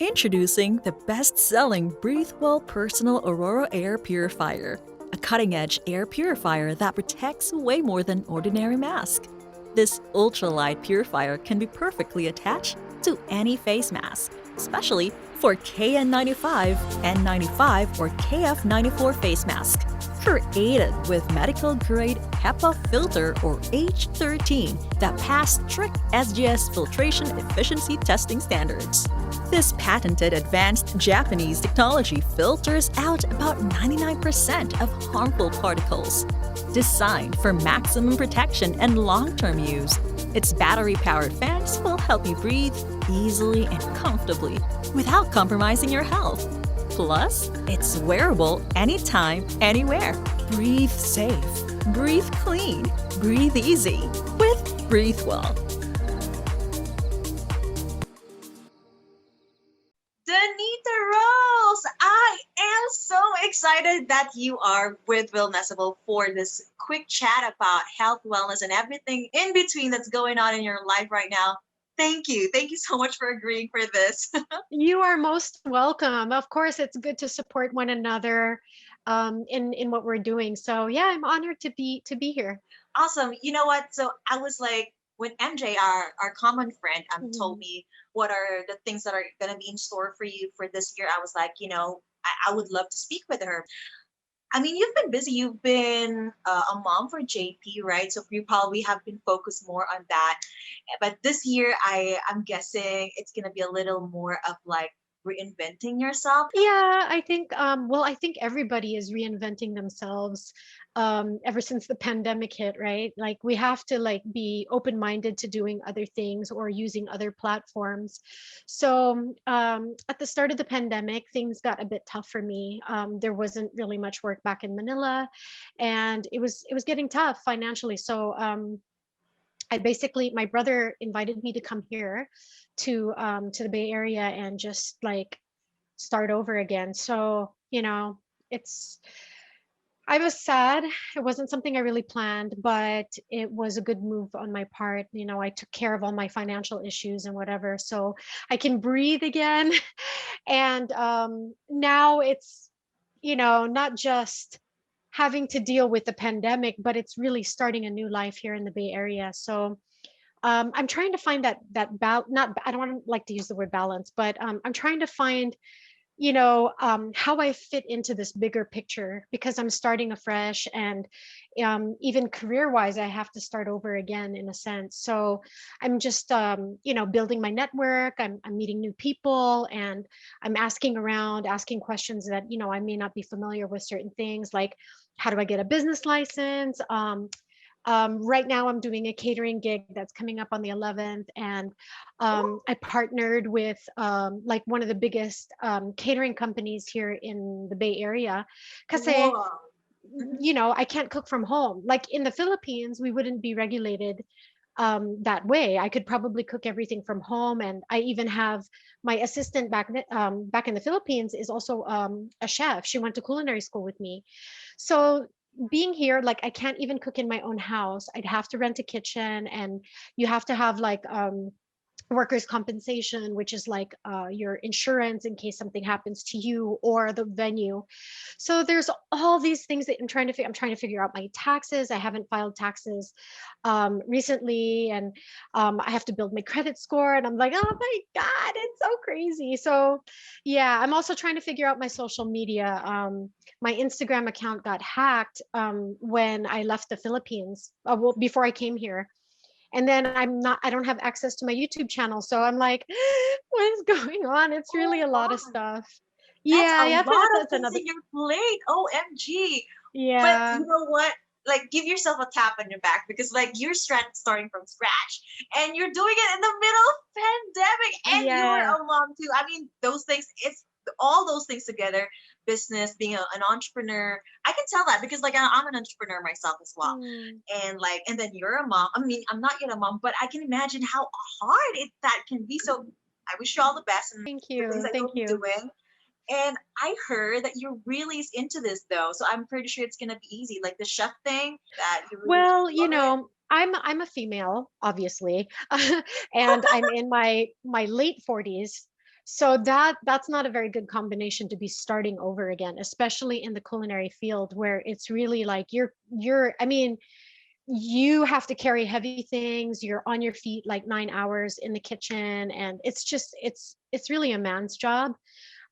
Introducing the best-selling Breathe Well Personal Aurora Air Purifier, a cutting-edge air purifier that protects way more than ordinary mask. This ultralight purifier can be perfectly attached to any face mask, especially for KN95, N95, or KF94 face mask. Created with medical-grade HEPA filter or H13 that pass strict SGS filtration efficiency testing standards. This patented advanced Japanese technology filters out about 99% of harmful particles. Designed for maximum protection and long-term use, its battery-powered fans will help you breathe easily and comfortably without compromising your health. Plus, it's wearable anytime, anywhere. Breathe safe, breathe clean, breathe easy with Breathe Well. Donita Rose, I am so excited that you are with Wellnessible for this quick chat about health, wellness, and everything in between that's going on in your life right now. Thank you. Thank you so much for agreeing for this. You are most welcome. Of course, it's good to support one another in what we're doing. So yeah, I'm honored to be here. Awesome. You know what? So I was like, when MJ, our common friend, told Mhm. me what are the things that are going to be in store for you for this year, I was like, I would love to speak with her. I mean, you've been busy. You've been a mom for JP, right? So you probably have been focused more on that. But this year, I'm guessing it's gonna be a little more of like reinventing yourself. Yeah, I think everybody is reinventing themselves ever since the pandemic hit, right? Like we have to like be open-minded to doing other things or using other platforms. So at the start of the pandemic, things got a bit tough for me. There wasn't really much work back in Manila, and it was getting tough financially. So I basically my brother invited me to come here to the Bay Area and just like start over again. So, it's I was sad. It wasn't something I really planned, but it was a good move on my part. I took care of all my financial issues and whatever, so I can breathe again. And now it's, not just having to deal with the pandemic, but it's really starting a new life here in the Bay Area. So I'm trying to find not I don't want to like to use the word balance, but I'm trying to find how I fit into this bigger picture because I'm starting afresh, and even career wise I have to start over again in a sense. So I'm just building my network. I'm meeting new people, and I'm asking around, asking questions that I may not be familiar with certain things, like how do I get a business license. Right now, I'm doing a catering gig that's coming up on the 11th, and I partnered with like one of the biggest catering companies here in the Bay Area, because Whoa. Mhm. I can't cook from home. Like in the Philippines, we wouldn't be regulated that way. I could probably cook everything from home, and I even have my assistant back in the Philippines is also a chef. She went to culinary school with me. So being here, like I can't even cook in my own house. I'd have to rent a kitchen, and you have to have like workers compensation, which is like your insurance in case something happens to you or the venue. So there's all these things that I'm trying to figure out my taxes. I haven't filed taxes recently, and I have to build my credit score, and I'm like, oh my god, it's so crazy. So yeah, I'm also trying to figure out my social media. My Instagram account got hacked when I left the Philippines, well, before I came here, and then I don't have access to my YouTube channel. So I'm like, what is going on? It's really Oh a lot of my. stuff. That's Yeah, a yeah, lot of that's things another. in your plate. OMG. But Yeah, you know what? Like, give yourself a tap on your back because, like, you're starting from scratch and you're doing it in the middle of pandemic and you're yeah. a mom too. I mean, those things, it's all those things together, business, being an entrepreneur. I can tell that because, like, I'm an entrepreneur myself as well. Mm, And, like, and then you're a mom. I mean, I'm not yet a mom, but I can imagine how hard that can be. So, I wish you all the best and thank the things you, that thank you'll be you. doing. And I heard that you're really into this though, so I'm pretty sure it's gonna be easy. Like the chef thing, that you really Well, love it. I'm a female, obviously, and I'm in my late 40s. So that's not a very good combination to be starting over again, especially in the culinary field where it's really like I mean, you have to carry heavy things, you're on your feet like 9 hours in the kitchen, and it's just it's really a man's job.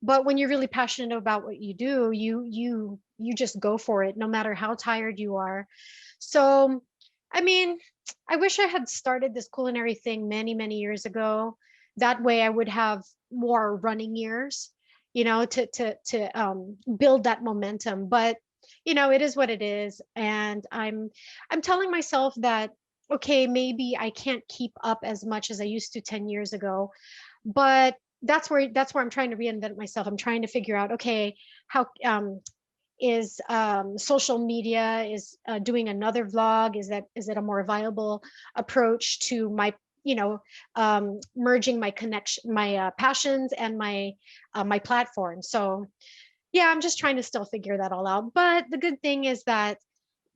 But when you're really passionate about what you do, you just go for it no matter how tired you are. So I mean, I wish I had started this culinary thing many years ago. That way I would have more running years, to build that momentum. But it is what it is. And I'm telling myself that, okay, maybe I can't keep up as much as I used to 10 years ago, but that's where I'm trying to reinvent myself. I'm trying to figure out, okay, how is social media, is doing another vlog, is it a more viable approach to my, merging my connection, my passions, and my platform. So yeah, I'm just trying to still figure that all out. But the good thing is that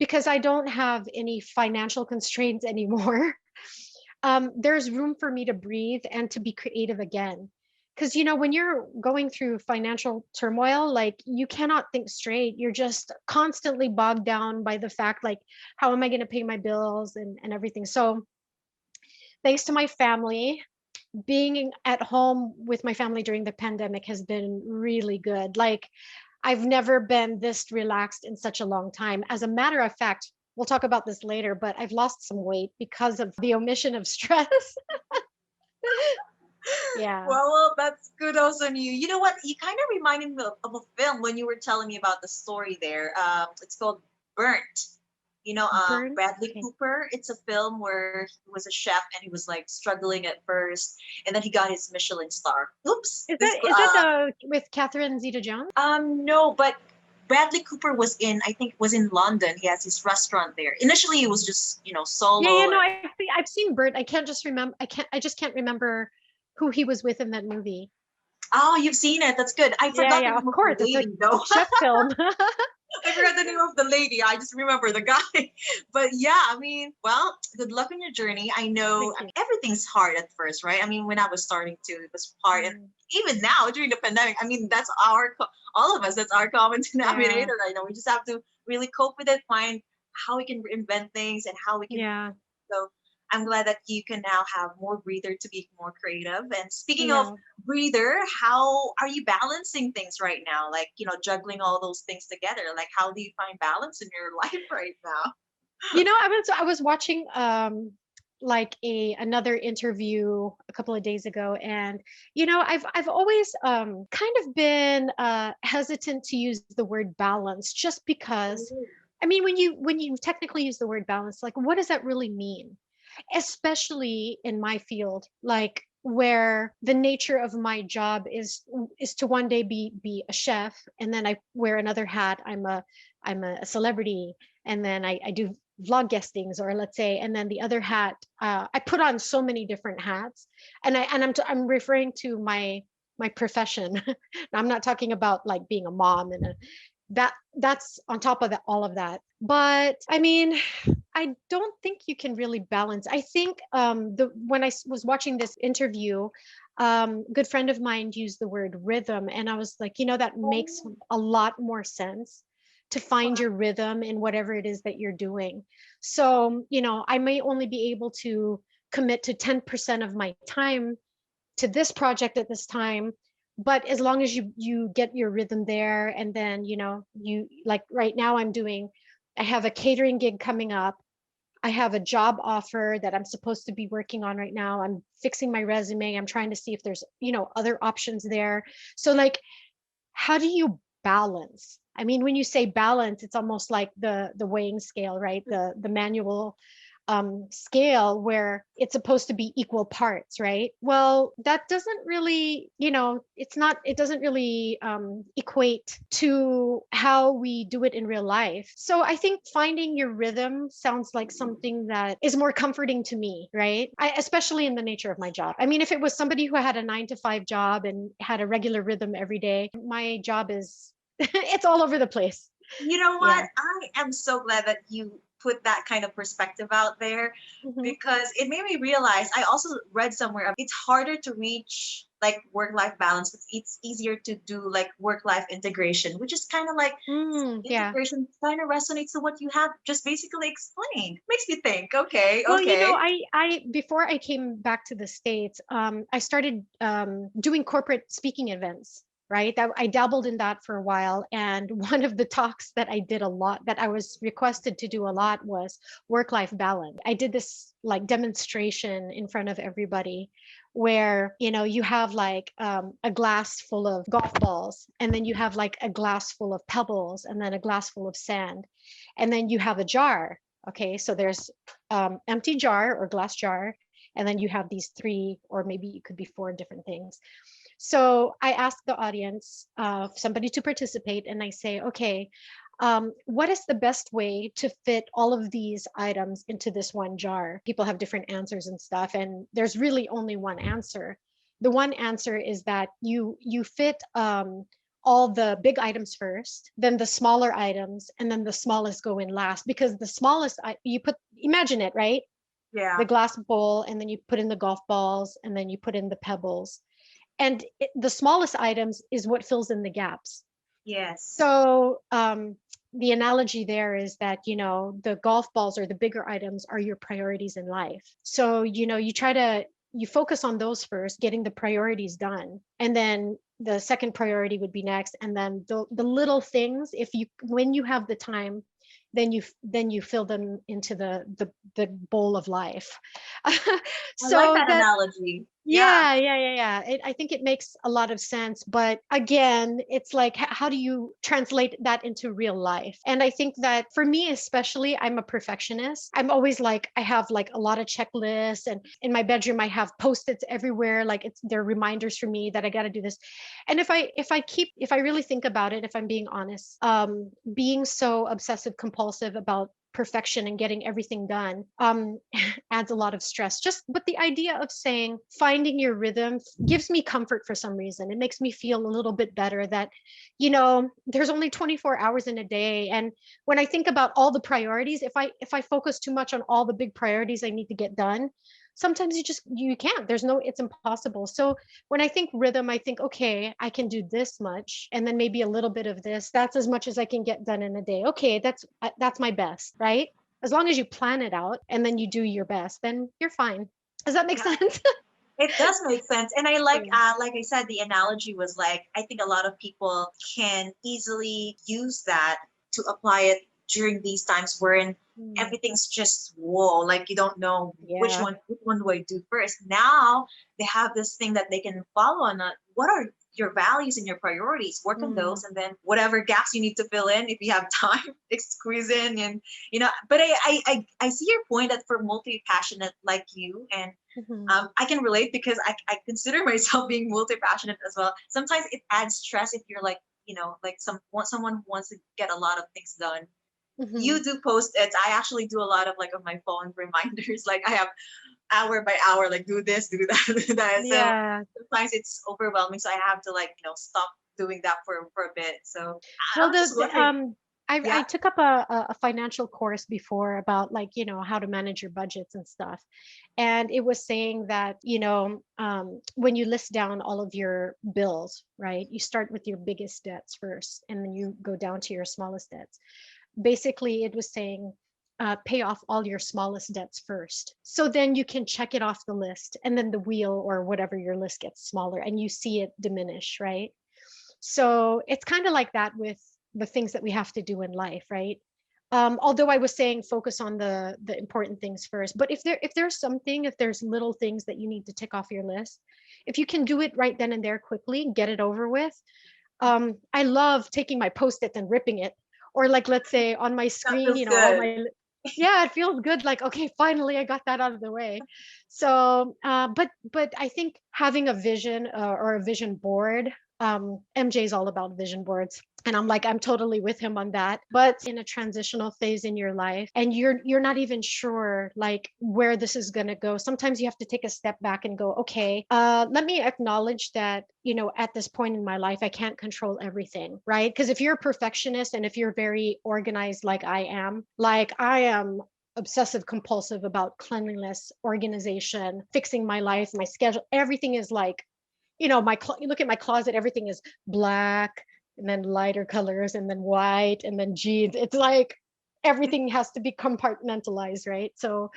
because I don't have any financial constraints anymore, there's room for me to breathe and to be creative again. Because, when you're going through financial turmoil, like you cannot think straight. You're just constantly bogged down by the fact, like, how am I going to pay my bills and everything? So, thanks to my family, being at home with my family during the pandemic has been really good. Like, I've never been this relaxed in such a long time. As a matter of fact, we'll talk about this later, but I've lost some weight because of the omission of stress. Yeah. Well, that's kudos on you. You know what? You kind of reminded me of a film when you were telling me about the story there. It's called Burnt. Burn. Bradley Okay. Cooper. It's a film where he was a chef and he was like struggling at first, and then he got his Michelin star. Oops, Is this. that is that the with Catherine Zeta-Jones? No, but Bradley Cooper was in. I think was in London. He has his restaurant there. Initially, it was just Yeah, yeah, solo. no, I've seen Burn. I can't just remember. I just can't remember who he was with in that movie. Oh, you've seen it. That's good. I Yeah, forgot the yeah, name of of the course. It's a lady though. chef film. I forgot the name of the lady. I just remember the guy. But yeah, I mean, well, good luck on your journey. I know, Thank I you. mean, everything's hard at first, right? I mean, when I was starting to, it was hard. And Mm, even now during the pandemic, I mean, that's all of us, that's our common yeah, denominator right now. We just have to really cope with it, find how we can reinvent things and how we can. yeah, So I'm glad that you can now have more breather to be more creative. And speaking of yeah. breather, how are you balancing things right now? Like, juggling all those things together. Like, how do you find balance in your life right now? I was watching like a another interview a couple of days ago, and I've always kind of been hesitant to use the word balance, just because Oh, I mean, when you technically use the word balance, like, what does that really mean? Especially in my field, like, where the nature of my job is to one day be a chef, and then I wear another hat. I'm a celebrity, and then I do vlog guestings, or let's say, and then the other hat, I put on so many different hats, and I'm referring to my profession. I'm not talking about like being a mom and that's on top of all of that. But I mean, I don't think you can really balance. I think the when was watching this interview, a good friend of mine used the word rhythm, and I was like, that makes oh, a lot more sense, to find wow. your rhythm in whatever it is that you're doing. So, I may only be able to commit to 10% of my time to this project at this time, but as long as you get your rhythm there, and then you, like, right now I have a catering gig coming up. I have a job offer that I'm supposed to be working on right now. I'm fixing my resume. I'm trying to see if there's other options there. So, like, how do you balance? I mean, when you say balance, it's almost like the weighing scale, right? The manual scale where it's supposed to be equal parts, right? Well, that doesn't really, it doesn't really equate to how we do it in real life. So I think finding your rhythm sounds like something that is more comforting to me, right? Especially in the nature of my job. I mean, if it was somebody who had a 9 to 5 job and had a regular rhythm every day, my job is, it's all over the place. You know what? Yeah. I am so glad that you put that kind of perspective out there Mhm. because it made me realize. I also read somewhere it's harder to reach like work life balance, but it's easier to do like work life integration, which is kind of like Yeah. integration kind of resonates to what you have just basically explained. Makes me think, okay, Well, okay. I before I came back to the States, I started doing corporate speaking events, right? I dabbled in that for a while. And one of the talks that I did a lot, that I was requested to do a lot, was work-life balance. I did this like demonstration in front of everybody where, you have like a glass full of golf balls, and then you have like a glass full of pebbles, and then a glass full of sand, and then you have a jar. Okay, so there's empty jar or glass jar, and then you have these three, or maybe it could be four different things. So I asked the audience, somebody to participate, and I say, okay, what is the best way to fit all of these items into this one jar? People have different answers and stuff, and there's really only one answer. The one answer is that you fit all the big items first, then the smaller items, and then the smallest go in last, because the smallest, you put, imagine it, right? Yeah. The glass bowl, and then you put in the golf balls, and then you put in the pebbles, and the smallest items is what fills in the gaps. Yes. So the analogy there is that, the golf balls or the bigger items are your priorities in life. So, you focus on those first, getting the priorities done. And then the second priority would be next. And then the little things, when you have the time, then you fill them into the bowl of life. I like So that that, analogy. Yeah. yeah. I think it makes a lot of sense. But again, it's like, how do you translate that into real life? And I think that for me, especially, I'm a perfectionist. I'm always like, I have like a lot of checklists, and in my bedroom, I have post-its everywhere. Like they're reminders for me that I got to do this. And if I really think about it, if I'm being honest, being so obsessive compulsive about perfection and getting everything done adds a lot of stress. Just but the idea of saying finding your rhythm gives me comfort for some reason. It makes me feel a little bit better that, there's only 24 hours in a day. And when I think about all the priorities, if I focus too much on all the big priorities I need to get done, sometimes you can't. It's impossible. So when I think rhythm, I think, okay, I can do this much, and then maybe a little bit of this. That's as much as I can get done in a day. Okay, that's my best, right? As long as you plan it out and then you do your best, then you're fine. Does that make Yeah. sense? It does make sense. And I Yeah. like I said, the analogy was like, I think a lot of people can easily use that to apply it during these times wherein Mm, everything's just whoa, like you don't know yeah. which one do I do first. Now they have this thing that they can follow on. What are your values and your priorities? Work on Mm, those, and then whatever gaps you need to fill in, if you have time, squeeze in. And but I see your point that for multi passionate like you, and mhm. I can relate because I consider myself being multi-passionate as well. Sometimes it adds stress if you're like, like someone who wants to get a lot of things done. Mhm. You do post-its. I actually do a lot of like on my phone reminders. Like I have hour by hour, like do this, do that, do that. So Yeah. sometimes it's overwhelming. So I have to like, stop doing that for a bit. So I Well, was just wondering, I yeah. took up a financial course before about, like, how to manage your budgets and stuff. And it was saying that, when you list down all of your bills, right, you start with your biggest debts first, and then you go down to your smallest debts. Basically, it was saying, pay off all your smallest debts first. So then you can check it off the list, and then the wheel or whatever your list gets smaller and you see it diminish, right? So it's kind of like that with the things that we have to do in life, right? Although I was saying focus on the important things first, but if there's little things that you need to tick off your list, if you can do it right then and there quickly, get it over with. I love taking my post-it and ripping it, or like, let's say on my That screen, feels all good. my, yeah, it feels good. Like, okay, finally I got that out of the way. So, but I think having a vision, or a vision board, MJ's all about vision boards. And I'm like, I'm totally with him on that. But in a transitional phase in your life, and you're not even sure like where this is going to go, sometimes you have to take a step back and go, okay, let me acknowledge that, at this point in my life I can't control everything, right? Because if you're a perfectionist and if you're very organized like I am obsessive compulsive about cleanliness, organization, fixing my life, my schedule, everything is like, you look at my closet, everything is black and then lighter colors and then white and then jeans. It's like everything has to be compartmentalized, right? So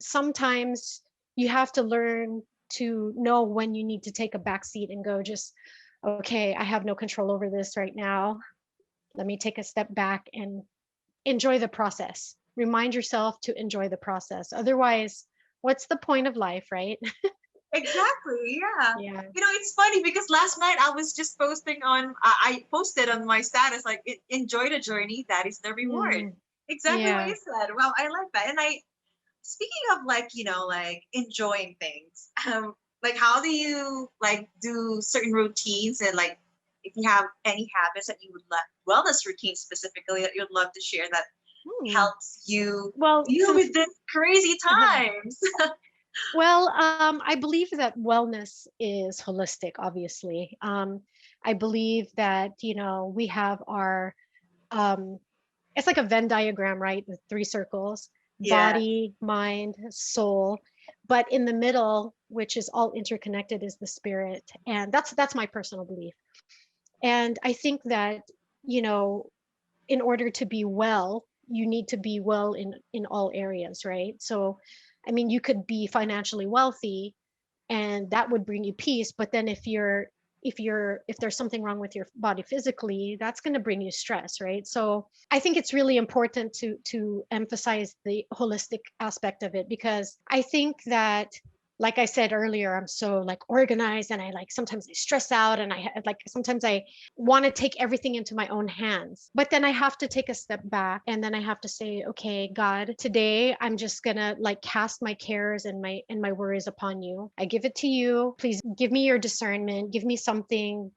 sometimes you have to learn to know when you need to take a back seat and go, just okay, I have no control over this right now. Let me take a step back and enjoy the process. Remind yourself to enjoy the process. Otherwise, what's the point of life, right? Exactly. Yeah. Yeah. It's funny because last night I was just posting on, I posted on my status, like, enjoy the journey, that is the reward. Mm, Exactly what yeah. you said. Well, I like that. And speaking of like, like enjoying things, like how do you like do certain routines and like if you have any habits that you would love, wellness routines specifically that you'd love to share that Hmm. helps you Well, deal since with this crazy times? I believe that wellness is holistic, obviously. I believe that, we have our, um, it's like a Venn diagram, right? With three circles: Yeah. body, mind, soul. But in the middle, which is all interconnected, is the spirit. And that's my personal belief. And I think that, you know, in order to be well, you need to be well in all areas, right? So, I mean, you could be financially wealthy and that would bring you peace, but then if there's something wrong with your body physically, that's going to bring you stress, right? So I think it's really important to emphasize the holistic aspect of it, because I think that, like I said earlier, I'm so like organized, and I like sometimes I stress out, and like sometimes I want to take everything into my own hands. But then I have to take a step back, and then I have to say, okay, God, today I'm just gonna like cast my cares and my worries upon you. I give it to you. Please give me your discernment. Give me something,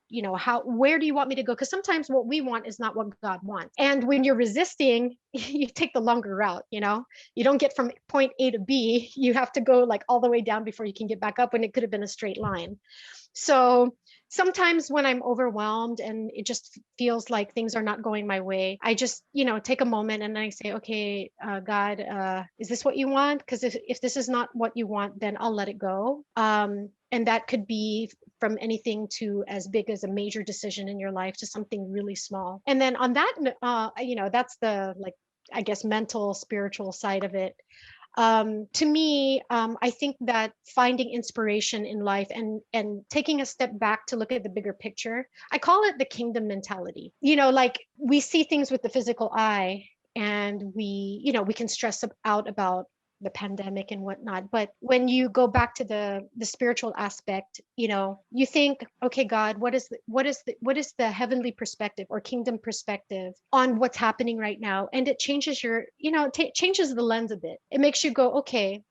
where do you want me to go? Because sometimes what we want is not what God wants. And when you're resisting, you take the longer route, you don't get from point A to B. You have to go like all the way down before you can get back up when it could have been a straight line. So sometimes when I'm overwhelmed and it just feels like things are not going my way, I just, take a moment and I say, okay, God, is this what you want? Because if this is not what you want, then I'll let it go. And that could be from anything to as big as a major decision in your life to something really small. And then on that, that's the like, I guess, mental, spiritual side of it. To me, I think that finding inspiration in life and taking a step back to look at the bigger picture, I call it the kingdom mentality. Like we see things with the physical eye, and we can stress out about the pandemic and whatnot. But when you go back to the spiritual aspect, you think, okay, God, what is the heavenly perspective or kingdom perspective on what's happening right now? And it changes changes the lens a bit. It makes you go, okay,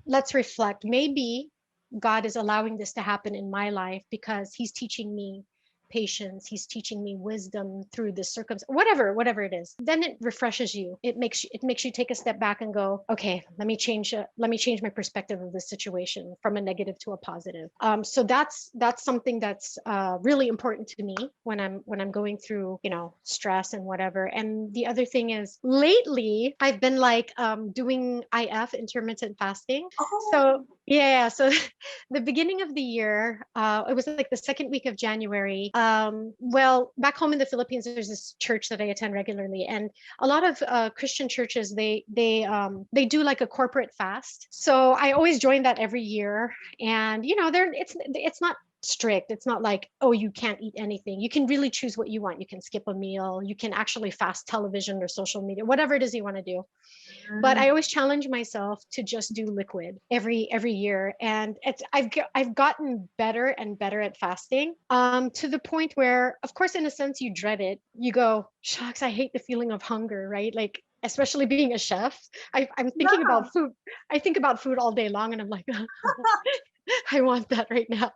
let's reflect. Maybe God is allowing this to happen in my life because he's teaching me patience, he's teaching me wisdom through this circumstance, whatever it is. Then it refreshes you. It makes you take a step back and go, okay, let me change my perspective of this situation from a negative to a positive. So that's something that's really important to me when I'm going through stress and whatever. And the other thing is, lately I've been like doing IF, intermittent fasting. Oh, So yeah, so the beginning of the year, it was like the second week of January. Well, back home in the Philippines, there's this church that I attend regularly, and a lot of Christian churches, they do like a corporate fast. So I always join that every year, and it's not strict. It's not like, oh, you can't eat anything. You can really choose what you want. You can skip a meal. You can actually fast television or social media, whatever it is you want to do. But I mm, always challenge myself to just do liquid every year, and I've gotten better and better at fasting, to the point where, of course, in a sense, you dread it. You go, shucks, I hate the feeling of hunger, right? Like, especially being a chef, I'm thinking yeah. about food. I think about food all day long, and I'm like, I want that right now.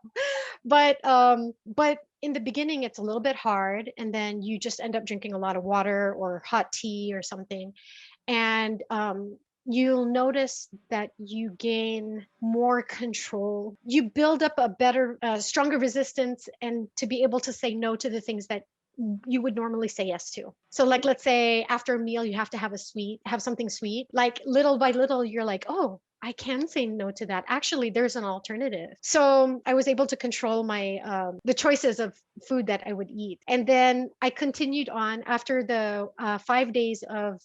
But in the beginning it's a little bit hard, and then you just end up drinking a lot of water or hot tea or something, and you'll notice that you gain more control. You build up a better, stronger resistance, and to be able to say no to the things that you would normally say yes to. So like, let's say after a meal you have to have something sweet. Like little by little you're like, oh, I can say no to that. Actually, there's an alternative. So I was able to control my the choices of food that I would eat. And then I continued on after the 5 days of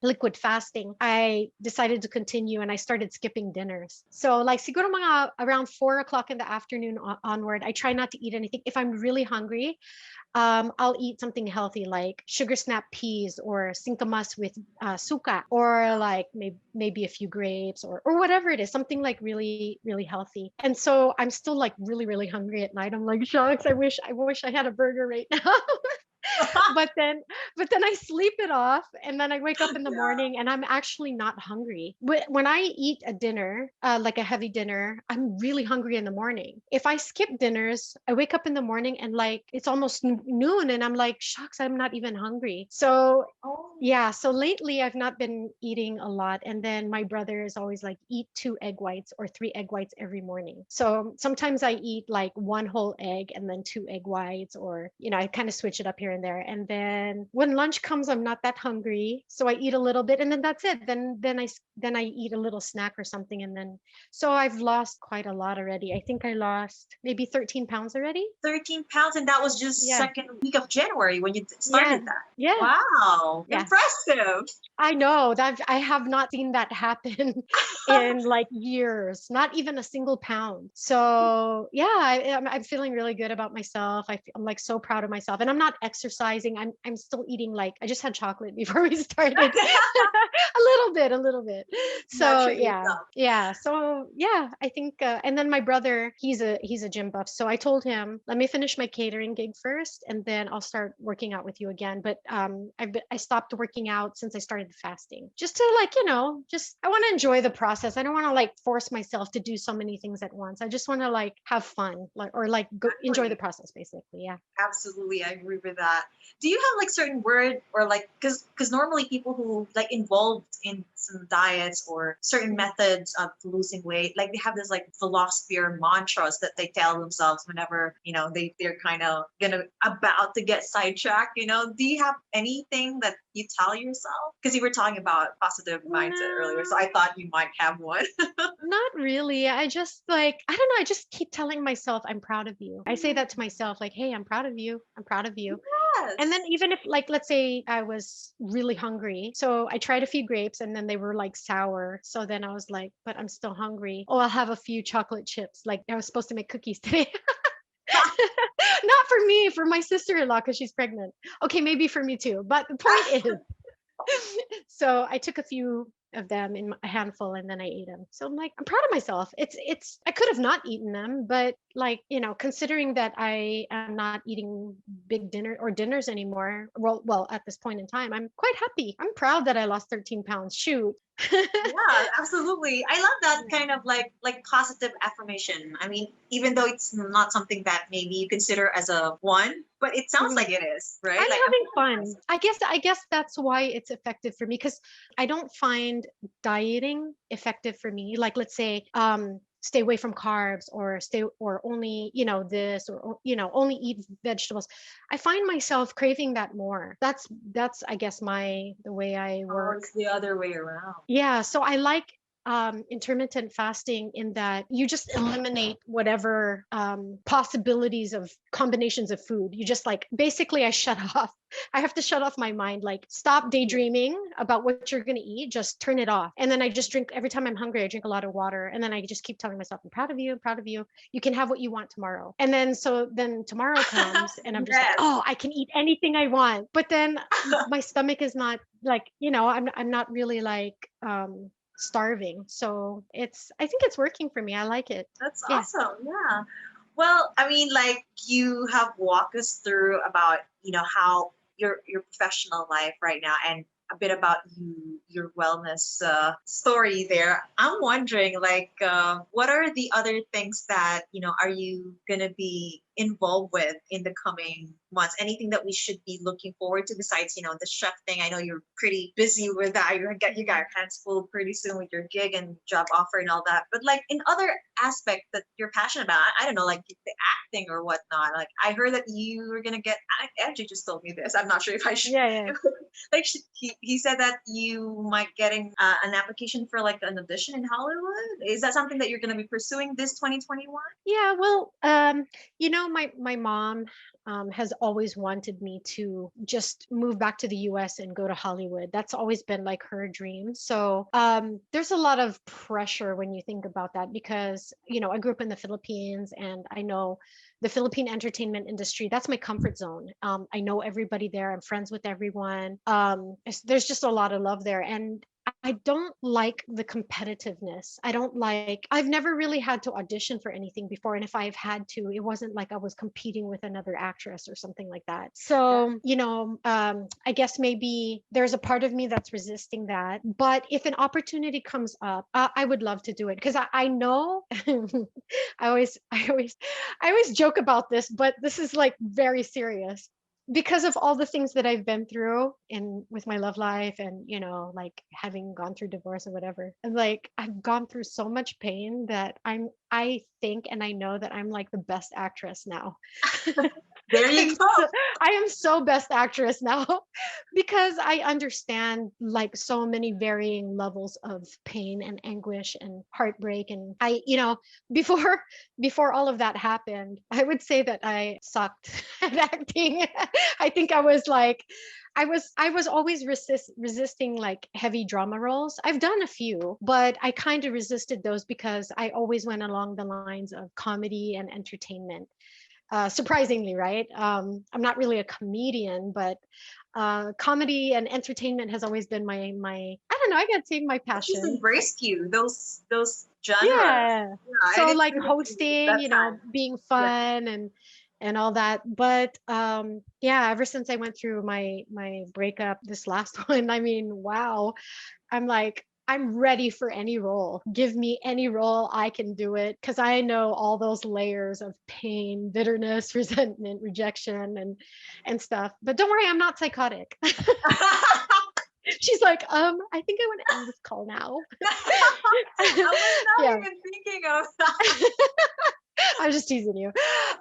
liquid fasting. I decided to continue, and I started skipping dinners. So like siguro mga around 4 o'clock in the afternoon onward, I try not to eat anything. If I'm really hungry, I'll eat something healthy like sugar snap peas or singkamas with suka, or like maybe a few grapes, or whatever it is, something like really really healthy. And so I'm still like really really hungry at night. I'm like, shucks, I wish I had a burger right now. but then but then I sleep it off, and then I wake up in the Yeah. morning and I'm actually not hungry. But when I eat a dinner, like a heavy dinner, I'm really hungry in the morning. If I skip dinners, I wake up in the morning and like it's almost noon, and I'm like, shucks, I'm not even hungry. So Oh, yeah, so lately I've not been eating a lot. And then my brother is always like, eat 2 egg whites or 3 egg whites every morning. So sometimes I eat like one whole egg and then 2 egg whites, or, I kind of switch it up here and there. And then when lunch comes, I'm not that hungry. So I eat a little bit, and then that's it. Then I eat a little snack or something. And then, so I've lost quite a lot already. I think I lost maybe 13 pounds already. 13 pounds, and that was just Yeah. second week of January when you Yeah. started that. Yeah. Wow, Yeah. impressive. I know that I have not seen that happen in like years, not even a single pound. So yeah, I'm feeling really good about myself. I'm like so proud of myself, and I'm not exercising. I'm still eating, like I just had chocolate before we started, a little bit. Not So treat yeah, yourself. yeah. So yeah, I think, and then my brother, he's a gym buff. So I told him, let me finish my catering gig first, and then I'll start working out with you again. But I stopped working out since I started fasting, just to like, just I want to enjoy the process. I don't want to like force myself to do so many things at once. I just want to like have fun, like, or like go enjoy the Exactly. process, basically. Yeah. Absolutely, I agree with that. Do you have like certain word, or like, because normally people who like involved in some diets or certain Mhm. methods of losing weight, like they have this like philosophy or mantras that they tell themselves whenever they're kind of gonna about to get sidetracked. Do you have anything that you tell yourself? Because you were talking about positive mindset earlier, so No, I thought you might have one. not really. I just like, I don't know, I just keep telling myself I'm proud of you. I say Mm, that to myself, like, hey, I'm proud of you. I'm proud of you. And then yes. even if like, let's say I was really hungry, so I tried a few grapes and then they were like sour. So then I was like, but I'm still hungry. Oh, I'll have a few chocolate chips. Like I was supposed to make cookies today. Not for me, for my sister-in-law because she's pregnant. Okay, maybe for me too. But the point is, so I took a few of them in a handful, and then I ate them. So I'm like, I'm proud of myself. It's I could have not eaten them, but like, considering that I am not eating big dinners anymore, well, at this point in time, I'm quite happy. I'm proud that I lost 13 pounds. Shoot. Yeah, absolutely. I love that kind of like positive affirmation. I mean, even though it's not something that maybe you consider as a one, but it sounds Mhm. like it is, right? I'm Like I'm having proud of fun. myself. I guess that's why it's effective for me, because I don't find dieting effective for me. Like let's say stay away from carbs, or stay, or only, this, or only eat vegetables. I find myself craving that more. That's I guess the way I Oh, work. it's the other way around. Yeah, so I like intermittent fasting in that you just eliminate whatever possibilities of combinations of food. You just like, basically, I shut off. I have to shut off my mind, like stop daydreaming about what you're going to eat, just turn it off. And then I just drink, every time I'm hungry, I drink a lot of water. And then I just keep telling myself, I'm proud of you, I'm proud of you. You can have what you want tomorrow. And then, so then tomorrow comes and I'm just like, Yes. oh, I can eat anything I want. But then my stomach is not like, I'm not really like, starving. So I think it's working for me. I like it. That's Yeah. awesome. Yeah. Well, I mean, like you have walked us through about, how your professional life right now, and a bit about you, your wellness story there. I'm wondering, like, what are the other things that, are you going to be involved with in the coming months? Anything that we should be looking forward to besides, the chef thing? I know you're pretty busy with that. You got your hands full pretty soon with your gig and job offer and all that. But like in other aspects that you're passionate about, I don't know, like the acting or whatnot. Like I heard that you were gonna get. Andrew just told me this. I'm not sure if I should. Yeah, yeah. Like he said that you might getting an application for like an audition in Hollywood. Is that something that you're going to be pursuing this 2021? Yeah, well, my mom has always wanted me to just move back to the US and go to Hollywood. That's always been like her dream. So there's a lot of pressure when you think about that because, I grew up in the Philippines and I know the Philippine entertainment industry. That's my comfort zone. I know everybody there. I'm friends with everyone. There's just a lot of love there. And I don't like the competitiveness. I've never really had to audition for anything before. And if I've had to, it wasn't like I was competing with another actress or something like that. So, I guess maybe there's a part of me that's resisting that. But if an opportunity comes up, I would love to do it because I know I always joke about this, but this is like very serious because of all the things that I've been through in with my love life and like having gone through divorce or whatever. And like I've gone through so much pain that I think and I know that I'm like the best actress now. There I'm you so, go. I am so best actress now because I understand like so many varying levels of pain and anguish and heartbreak. And before before all of that happened, I would say that I sucked at acting. I think I was always resisting like heavy drama roles. I've done a few, but I kind of resisted those because I always went along the lines of comedy and entertainment. Surprisingly, right? I'm not really a comedian, but comedy and entertainment has always been my I don't know, I gotta say my I just passion. embraced you, those genres. Yeah. Yeah, So and it's like really cool hosting, that time. being Yeah. fun and all that. But yeah, ever since I went through my breakup, this last one, I mean, wow. I'm like, I'm ready for any role. Give me any role, I can do it because I know all those layers of pain, bitterness, resentment, rejection, and stuff. But don't worry, I'm not psychotic. She's like, I think I want to end this call now. I was not Yeah, even thinking of that. I'm just teasing you.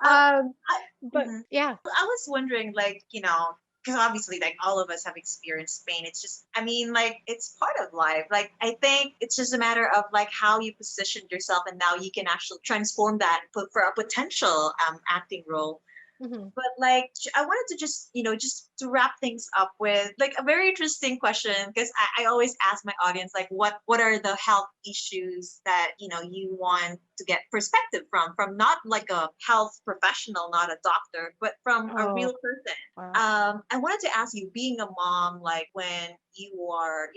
Uh, Um, I, but mhm. yeah. I was wondering, like, because obviously, like, all of us have experienced pain. It's just, I mean, like, it's part of life. Like, I think it's just a matter of, like, how you positioned yourself, and now you can actually transform that for a potential acting role. Mhm. But like I wanted to just just to wrap things up with like a very interesting question, because I always ask my audience like what are the health issues that you want to get perspective from not like a health professional, not a doctor, but from a Oh, real person. wow. I wanted to ask you, being a mom, like when you are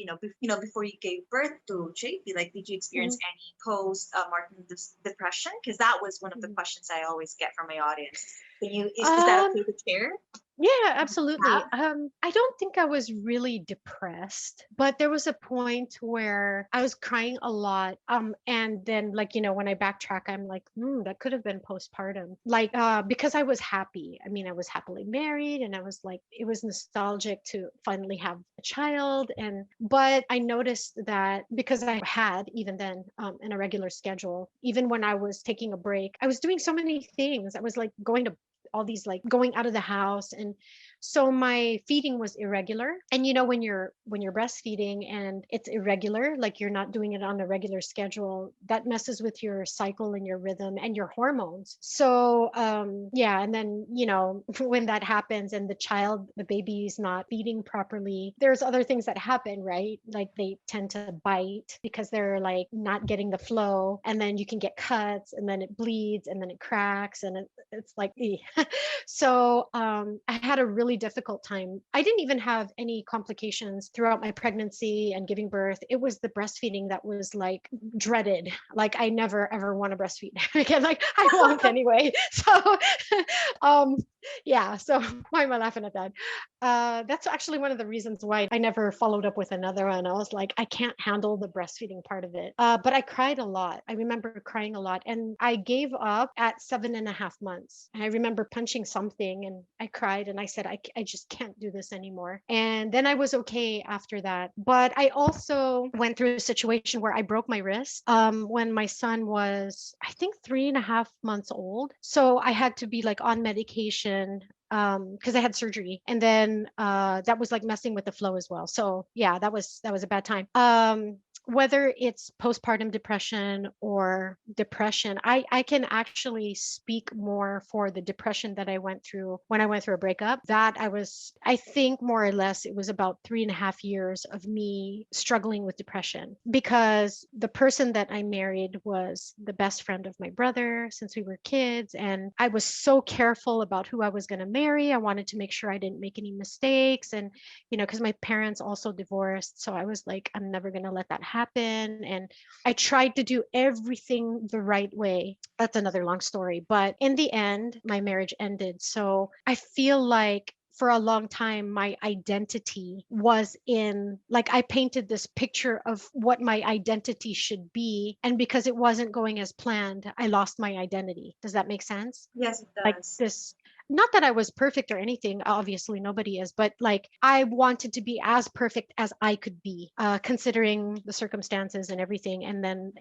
before you gave birth to JP, like did you experience Mhm. any post Martin depression? Because that was one of the Mhm. questions I always get from my audience. Can you is that Um, okay to share? Yeah, You absolutely. have? I don't think I was really depressed, but there was a point where I was crying a lot. And then like, when I backtrack, I'm like, that could have been postpartum. Like, because I was happy. I mean, I was happily married and I was like, it was nostalgic to finally have a child. But I noticed that because I had even then an irregular schedule, even when I was taking a break, I was doing so many things. I was like going to all these like going out of the house, and so my feeding was irregular. And when you're breastfeeding and it's irregular, like you're not doing it on a regular schedule, that messes with your cycle and your rhythm and your hormones. So yeah, and then when that happens and the baby is not feeding properly, there's other things that happen, right? Like they tend to bite because they're like not getting the flow, and then you can get cuts, and then it bleeds, and then it cracks, and it's like so I had a really difficult time. I didn't even have any complications throughout my pregnancy and giving birth. It was the breastfeeding that was like dreaded. Like I never ever want to breastfeed again. Like I won't anyway. So Yeah, so why am I laughing at that? That's actually one of the reasons why I never followed up with another one. I was like, I can't handle the breastfeeding part of it. But I cried a lot. I remember crying a lot. And I gave up at 7.5 months. And I remember punching something and I cried and I said, I just can't do this anymore. And then I was okay after that. But I also went through a situation where I broke my wrist when my son was, I think, 3.5 months old. So I had to be like on medication because I had surgery, and then that was like messing with the flow as well. So yeah, that was a bad time. Whether it's postpartum depression or depression, I can actually speak more for the depression that I went through when I went through a breakup. That I think more or less it was about 3.5 years of me struggling with depression, because the person that I married was the best friend of my brother since we were kids. And I was so careful about who I was going to marry. I wanted to make sure I didn't make any mistakes. And, because my parents also divorced. So I was like, I'm never going to let that happen. And I tried to do everything the right way. That's another long story. But in the end, my marriage ended. So I feel like for a long time, my identity was in, like, I painted this picture of what my identity should be. And because it wasn't going as planned, I lost my identity. Does that make sense? Yes, it Like does. this, not that I was perfect or anything, obviously nobody is, but like I wanted to be as perfect as I could be, considering the circumstances and everything. And then,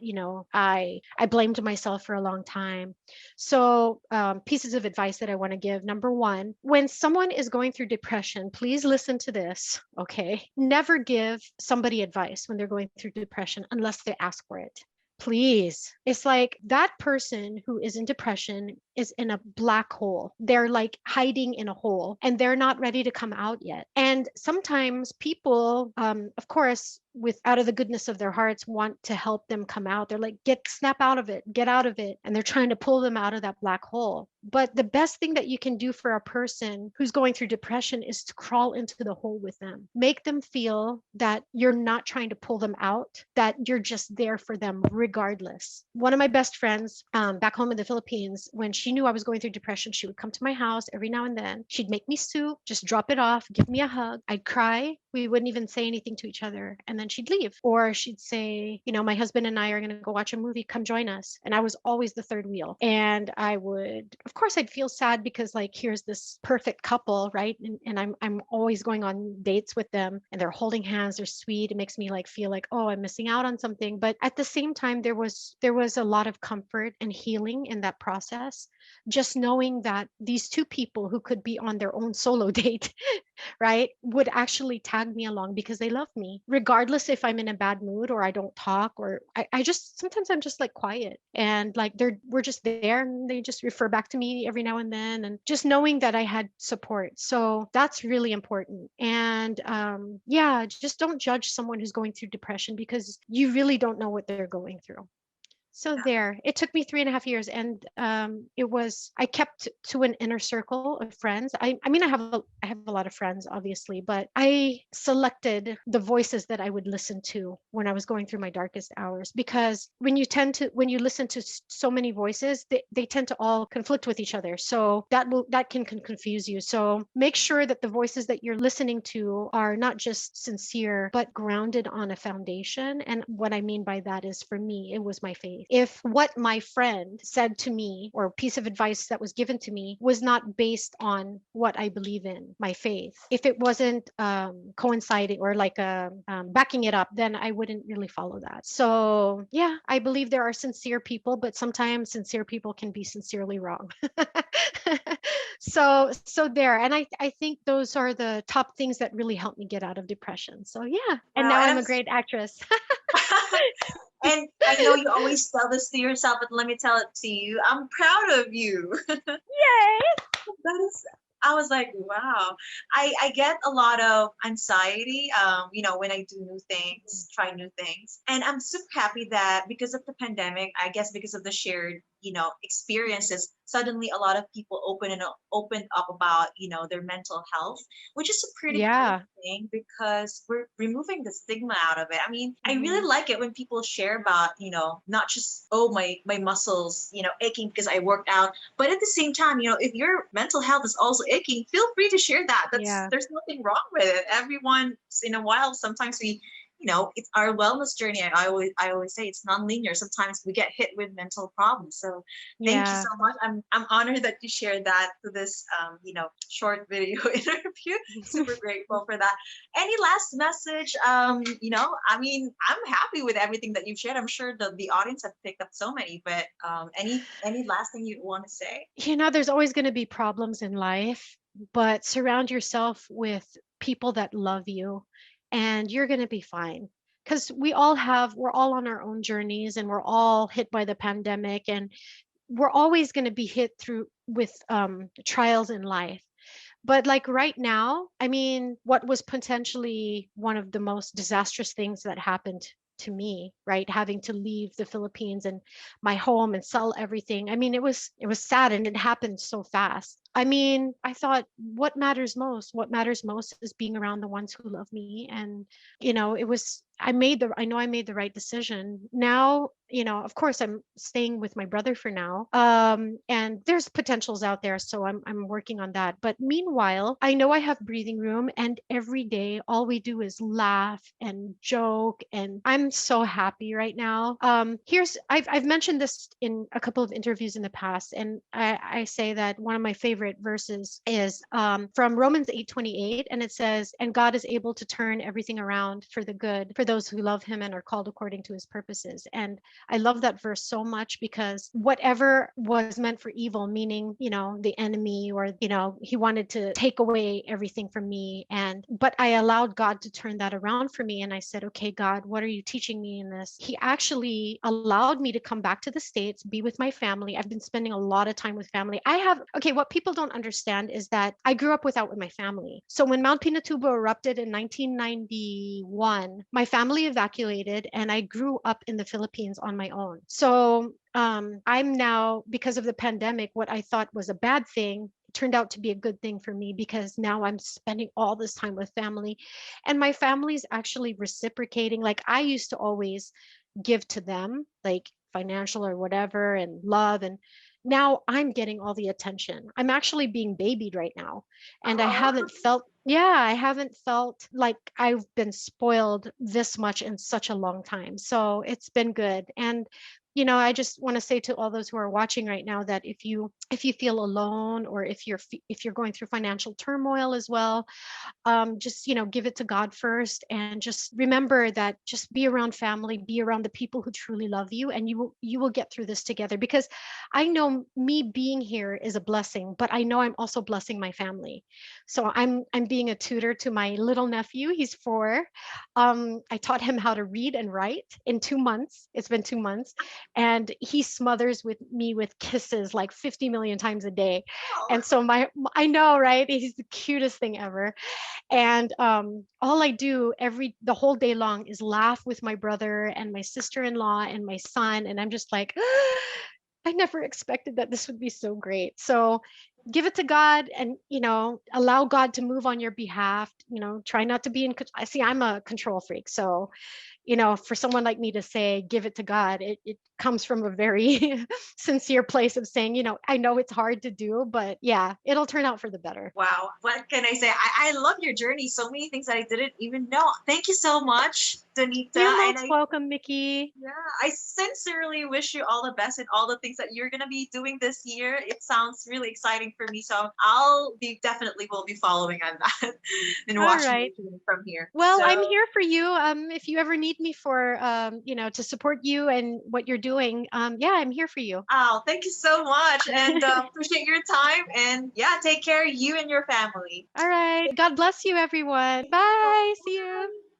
I blamed myself for a long time. So, pieces of advice that I want to give. Number one, when someone is going through depression, please listen to this. Okay. Never give somebody advice when they're going through depression unless they ask for it. Please. It's like that person who is in depression is in a black hole. They're like hiding in a hole and they're not ready to come out yet. And sometimes people, of course, with out of the goodness of their hearts, want to help them come out. They're like, snap out of it, get out of it. And they're trying to pull them out of that black hole. But the best thing that you can do for a person who's going through depression is to crawl into the hole with them. Make them feel that you're not trying to pull them out, that you're just there for them regardless. One of my best friends back home in the Philippines, when she knew I was going through depression, she would come to my house every now and then. She'd make me soup, just drop it off, give me a hug. I'd cry. We wouldn't even say anything to each other. And then she'd leave. Or she'd say, my husband and I are going to go watch a movie. Come join us. And I was always the third wheel. And I would, of course, I'd feel sad because like, here's this perfect couple, right? And I'm always going on dates with them and they're holding hands, they're sweet. It makes me like feel like, oh, I'm missing out on something. But at the same time, there was a lot of comfort and healing in that process. Just knowing that these two people who could be on their own solo date, right, would actually tag me along because they love me, regardless if I'm in a bad mood or I don't talk, or I just sometimes I'm just like quiet and like we're just there and they just refer back to me every now and then. And just knowing that I had support. So that's really important. And yeah, just don't judge someone who's going through depression because you really don't know what they're going through. So there, it took me 3.5 years, and I kept to an inner circle of friends. I mean, I have a lot of friends, obviously, but I selected the voices that I would listen to when I was going through my darkest hours. Because when you listen to so many voices, they tend to all conflict with each other. So that can confuse you. So make sure that the voices that you're listening to are not just sincere, but grounded on a foundation. And what I mean by that is, for me, it was my faith. If what my friend said to me or piece of advice that was given to me was not based on what I believe in, my faith, if it wasn't coinciding or like backing it up, then I wouldn't really follow that. So yeah, I believe there are sincere people, but sometimes sincere people can be sincerely wrong. So there, and I think those are the top things that really helped me get out of depression. So yeah, and Wow, now and I'm a great actress. and I know you always tell this to yourself, but let me tell it to you. I'm proud of you. Yay! That is, I was like, wow. I get a lot of anxiety, when I do new things, try new things. And I'm super happy that because of the pandemic, I guess because of the shared experiences, suddenly a lot of people opened up about, their mental health, which is a pretty good Yeah. thing because we're removing the stigma out of it. I mean, I Hmm. really like it when people share about, not just, oh, my muscles, aching because I worked out, but at the same time, if your mental health is also aching, feel free to share that. Yeah. There's nothing wrong with it. Every once in a while, sometimes it's our wellness journey. I always say it's non-linear. Sometimes we get hit with mental problems. So thank you Yeah. so much. I'm honored that you shared that to this short video interview. Super grateful for that. Any last message? I mean, I'm happy with everything that you've shared. I'm sure the audience have picked up so many, but any last thing you want to say? There's always going to be problems in life, but surround yourself with people that love you and you're going to be fine. Because we're all on our own journeys and we're all hit by the pandemic and we're always going to be hit through with trials in life. But like right now, I mean, what was potentially one of the most disastrous things that happened to me, right? Having to leave the Philippines and my home and sell everything. I mean, it was sad and it happened so fast. I mean, I thought what matters most? What matters most is being around the ones who love me. And, it was I know I made the right decision. Now, of course I'm staying with my brother for now. And there's potentials out there, so I'm working on that. But meanwhile, I know I have breathing room and every day all we do is laugh and joke and I'm so happy right now. I've mentioned this in a couple of interviews in the past, and I say that one of my favorite verses is from Romans 8:28, and it says, "And God is able to turn everything around for the good for those who love Him and are called according to His purposes." And I love that verse so much because whatever was meant for evil, meaning, the enemy, or, he wanted to take away everything from me. But I allowed God to turn that around for me. And I said, okay, God, what are you teaching me in this? He actually allowed me to come back to the States, be with my family. I've been spending a lot of time with family. Okay, what people don't understand is that I grew up with my family. So when Mount Pinatubo erupted in 1991, my family evacuated and I grew up in the Philippines on my own. So I'm now, because of the pandemic, what I thought was a bad thing turned out to be a good thing for me because now I'm spending all this time with family and my family's actually reciprocating. Like I used to always give to them, like financial or whatever, and love. And now I'm getting all the attention. I'm actually being babied right now. And Oh, I haven't felt like I've been spoiled this much in such a long time. So it's been good. And I just want to say to all those who are watching right now that if you feel alone, or if you're going through financial turmoil as well, just give it to God first, and just remember that just be around family, be around the people who truly love you, and you will get through this together. Because I know me being here is a blessing, but I know I'm also blessing my family. So I'm being a tutor to my little nephew. He's 4. I taught him how to read and write in 2 months. It's been 2 months, and he smothers with me with kisses like 50 million times a day. And so I know, right? He's the cutest thing ever. And all I do the whole day long is laugh with my brother and my sister-in-law and my son. And I'm just like, I never expected that this would be so great. So give it to God, and allow God to move on your behalf. Try not to be in. I see, I'm a control freak, so for someone like me to say, give it to God, it comes from a very sincere place of saying, I know it's hard to do, but yeah, it'll turn out for the better. wow. What can I say? I love your journey. So many things that I didn't even know. Thank you so much, Donita. You're And most welcome, Mickey. yeah, I sincerely wish you all the best in all the things that you're gonna be doing this year. It sounds really exciting for me. So definitely will be following on that and All watching right. you from here. Well, I'm So here for you. If you ever need me for, to support you and what you're doing, yeah, I'm here for you. oh, thank you so much, and appreciate your time. And yeah, take care, you and your family. All right. God bless you, everyone. Bye. See you.